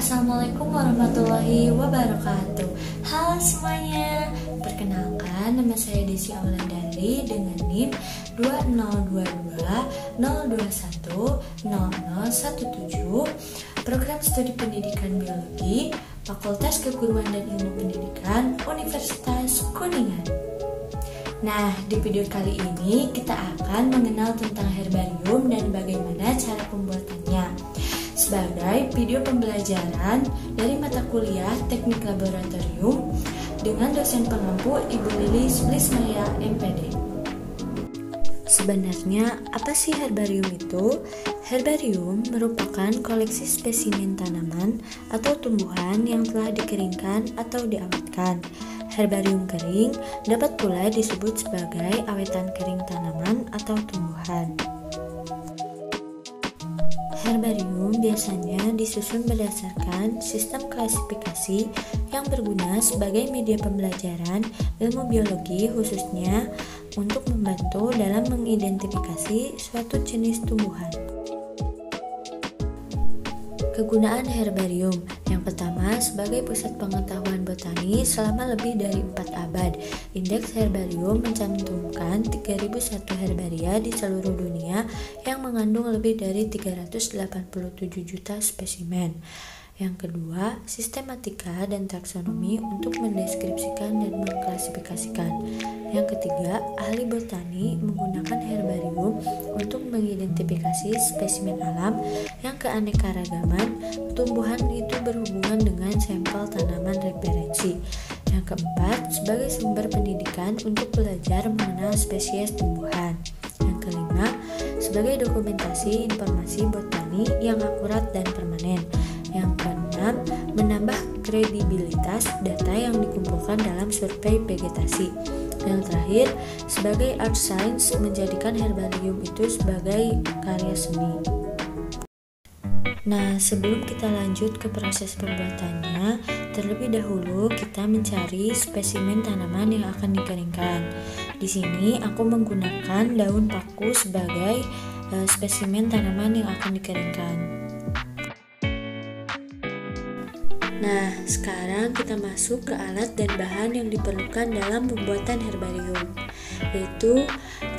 Assalamualaikum warahmatullahi wabarakatuh. Halo semuanya, perkenalkan nama saya Desi Aulandari dengan NIM 2022-021-0017, Program Studi Pendidikan Biologi, Fakultas Keguruan dan Ilmu Pendidikan, Universitas Kuningan. Nah, di video kali ini kita akan mengenal tentang herbarium dan bagaimana cara pembuatannya. Sebagai video pembelajaran dari mata kuliah Teknik Laboratorium dengan dosen pengampu Ibu Lilis Lismaya MPD. Sebenarnya apa sih herbarium itu? Herbarium merupakan koleksi spesimen tanaman atau tumbuhan yang telah dikeringkan atau diawetkan. Herbarium kering dapat pula disebut sebagai awetan kering tanaman atau tumbuhan. Herbarium biasanya disusun berdasarkan sistem klasifikasi yang berguna sebagai media pembelajaran ilmu biologi, khususnya untuk membantu dalam mengidentifikasi suatu jenis tumbuhan. Kegunaan herbarium. Yang pertama, sebagai pusat pengetahuan botani selama lebih dari 4 abad. Indeks herbarium mencantumkan 3001 herbaria di seluruh dunia yang mengandung lebih dari 387 juta spesimen. Yang kedua, sistematika dan taksonomi untuk mendeskripsikan dan mengklasifikasikan. Yang ketiga, ahli botani menggunakan herbarium untuk mengidentifikasi spesimen alam yang keanekaragaman tumbuhan itu berhubungan dengan sampel tanaman referensi. Yang keempat, sebagai sumber pendidikan untuk belajar mengenal spesies tumbuhan. Yang kelima, sebagai dokumentasi informasi botani yang akurat dan permanen. Yang keenam, menambah kredibilitas data yang dikumpulkan dalam survei vegetasi. Yang terakhir, sebagai art science, menjadikan herbarium itu sebagai karya seni. Nah, sebelum kita lanjut ke proses pembuatannya, terlebih dahulu kita mencari spesimen tanaman yang akan dikeringkan. Di sini aku menggunakan daun paku sebagai spesimen tanaman yang akan dikeringkan. Nah, sekarang kita masuk ke alat dan bahan yang diperlukan dalam pembuatan herbarium, yaitu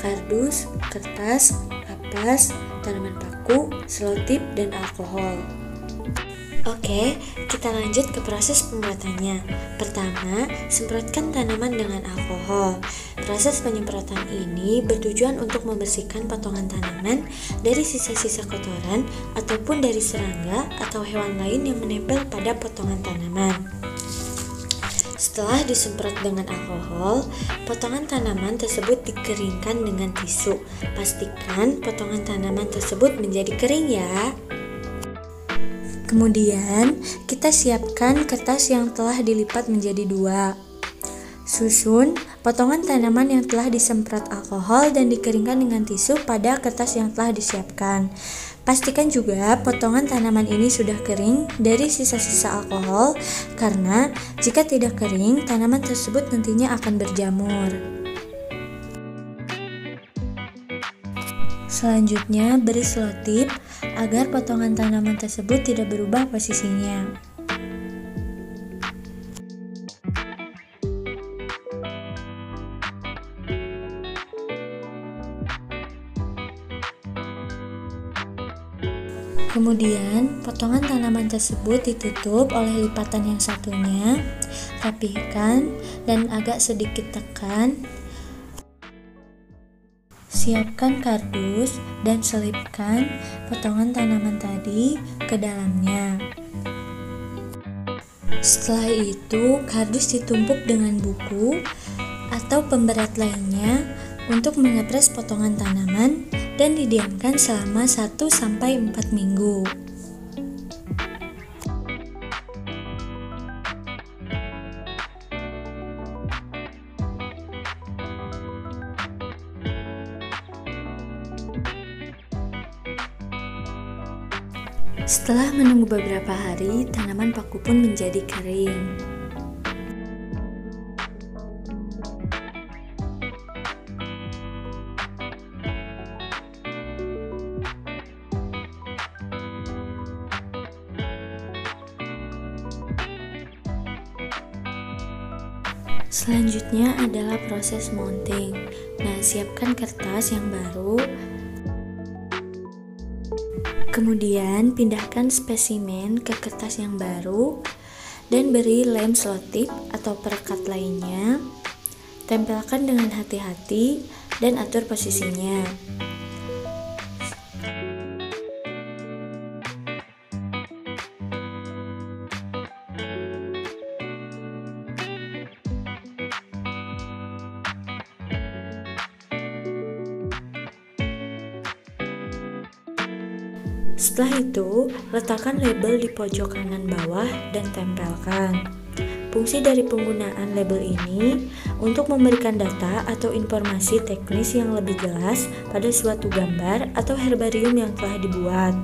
kardus, kertas, kapas, tanaman paku, selotip, dan alkohol. Oke, kita lanjut ke proses pembuatannya. Pertama, semprotkan tanaman dengan alkohol. Proses penyemprotan ini bertujuan untuk membersihkan potongan tanaman dari sisa-sisa kotoran ataupun dari serangga atau hewan lain yang menempel pada potongan tanaman. Setelah disemprot dengan alkohol, potongan tanaman tersebut dikeringkan dengan tisu. Pastikan potongan tanaman tersebut menjadi kering ya. Kemudian, kita siapkan kertas yang telah dilipat menjadi 2. Susun potongan tanaman yang telah disemprot alkohol dan dikeringkan dengan tisu pada kertas yang telah disiapkan. Pastikan juga potongan tanaman ini sudah kering dari sisa-sisa alkohol, karena jika tidak kering, tanaman tersebut nantinya akan berjamur. Selanjutnya, beri selotip agar potongan tanaman tersebut tidak berubah posisinya. Kemudian, potongan tanaman tersebut ditutup oleh lipatan yang satunya, rapihkan dan agak sedikit tekan. Siapkan kardus dan selipkan potongan tanaman tadi ke dalamnya. Setelah itu, kardus ditumpuk dengan buku atau pemberat lainnya untuk mengepres potongan tanaman dan didiamkan selama 1-4 minggu. Setelah menunggu beberapa hari, tanaman paku pun menjadi kering. Selanjutnya adalah proses mounting. Nah, siapkan kertas yang baru. Kemudian pindahkan spesimen ke kertas yang baru dan beri lem selotip atau perekat lainnya. Tempelkan dengan hati-hati dan atur posisinya. Setelah itu, letakkan label di pojok kanan bawah dan tempelkan. Fungsi dari penggunaan label ini untuk memberikan data atau informasi teknis yang lebih jelas pada suatu gambar atau herbarium yang telah dibuat,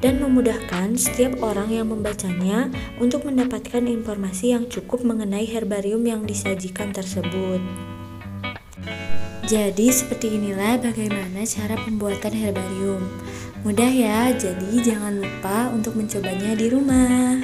dan memudahkan setiap orang yang membacanya untuk mendapatkan informasi yang cukup mengenai herbarium yang disajikan tersebut. Jadi seperti inilah bagaimana cara pembuatan herbarium. Mudah ya, jadi jangan lupa untuk mencobanya di rumah.